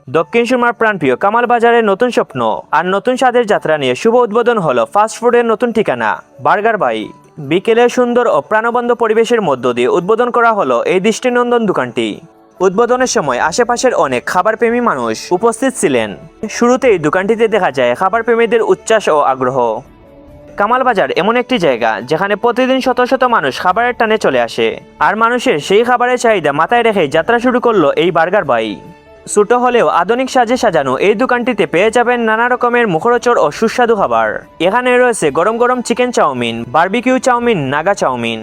দক্ষিণ সুরমার প্রাণপ্রিয় কামাল বাজারের নতুন স্বপ্ন আর নতুন স্বাদের যাত্রা নিয়ে শুভ উদ্বোধন হলো ফাস্টফুডের নতুন ঠিকানা বার্গার বাই। বিকেলে সুন্দর ও প্রাণবন্ত পরিবেশের মধ্য দিয়ে উদ্বোধন করা হলো এই দৃষ্টিনন্দন দোকানটি। উদ্বোধনের সময় আশেপাশের অনেক খাবারপ্রেমী মানুষ উপস্থিত ছিলেন। শুরুতেই দোকানটিতে দেখা যায় খাবারপ্রেমীদের উচ্ছ্বাস ও আগ্রহ। কামাল বাজার এমন একটি জায়গা যেখানে প্রতিদিন শত শত মানুষ খাবারের টানে চলে আসে, আর মানুষের সেই খাবারের চাহিদা মাথায় রেখে যাত্রা শুরু করলো এই বার্গার বাই। ছোট হলেও আধুনিক সাজে সাজানো এই দোকানটিতে পেয়ে যাবেন নানা রকমের মুখরোচক ও সুস্বাদু খাবার। এখানে রয়েছে গরম গরম chicken chow mein, barbecue chow mein, Naga chow mein,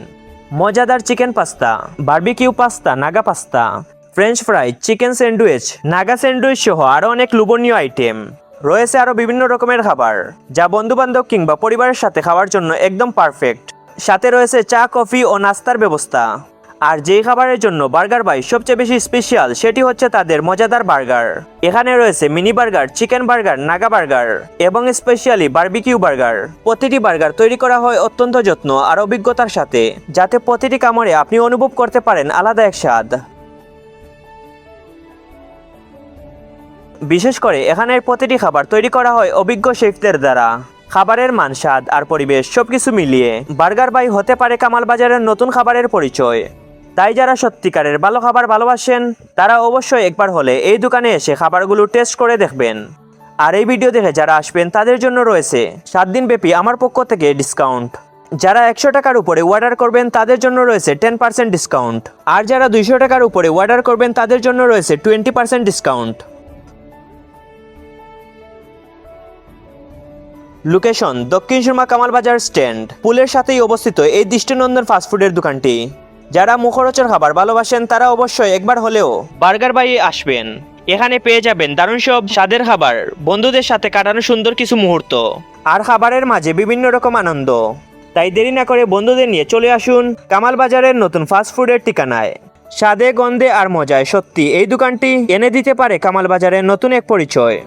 মজাদার chicken pasta, barbecue pasta, Naga pasta, french fry, chicken sandwich, Naga sandwich সহ আরও অনেক লোভনীয় আইটেম। রয়েছে আরও বিভিন্ন রকমের খাবার যা বন্ধুবান্ধব কিংবা পরিবারের সাথে খাওয়ার জন্য একদম পারফেক্ট। সাথে রয়েছে চা, কফি ও নাস্তার ব্যবস্থা। আর যেই খাবারের জন্য বার্গার বাই সবচেয়ে বেশি স্পেশাল সেটি হচ্ছে তাদের মজাদার বার্গার। এখানে রয়েছে mini burger, chicken burger, Naga burger এবং স্পেশালি বারবিকিউ বার্গার। প্রতিটি বার্গার তৈরি করা হয় অত্যন্ত যত্ন আর অভিজ্ঞতার সাথে, যাতে প্রতিটি কামড়ে আপনি অনুভব করতে পারেন আলাদা এক স্বাদ। বিশেষ করে এখানের প্রতিটি খাবার তৈরি করা হয় অভিজ্ঞ শেফদের দ্বারা। খাবারের মান, স্বাদ আর পরিবেশ সবকিছু মিলিয়ে বার্গার বাই হতে পারে কামাল বাজারের নতুন খাবারের পরিচয়। তাই যারা সত্যিকারের ভালো খাবার ভালোবাসেন তারা অবশ্যই একবার হলে এই দোকানে এসে খাবারগুলো টেস্ট করে দেখবেন। আর এই ভিডিও দেখে যারা আসবেন তাদের জন্য রয়েছে 7 দিন ব্যাপী আমার পক্ষ থেকে ডিসকাউন্ট। যারা 100 টাকার উপরে অর্ডার করবেন তাদের জন্য রয়েছে 10% ডিসকাউন্ট, আর যারা 200 টাকার উপরে অর্ডার করবেন তাদের জন্য রয়েছে 20% ডিসকাউন্ট। লোকেশন দক্ষিণ সুরমা কামাল বাজার স্ট্যান্ড, পুলের সাথেই অবস্থিত এই দৃষ্টিনন্দন ফাস্টফুডের দোকানটি। যারা মুখরোচক খাবার ভালোবাসেন তারা অবশ্যই একবার হলেও বার্গার বাইয়ে আসবেন। এখানে পেয়ে যাবেন দারুণ সব স্বাদের খাবার, বন্ধুদের সাথে কাটানো সুন্দর কিছু মুহূর্ত আর খাবারের মাঝে বিভিন্ন রকম আনন্দ। তাই দেরি না করে বন্ধুদের নিয়ে চলে আসুন কামাল বাজারের নতুন ফাস্টফুডের ঠিকানায়। স্বাদে, গন্ধে আর মজায় সত্যি এই দোকানটি এনে দিতে পারে কামাল বাজারের নতুন এক পরিচয়।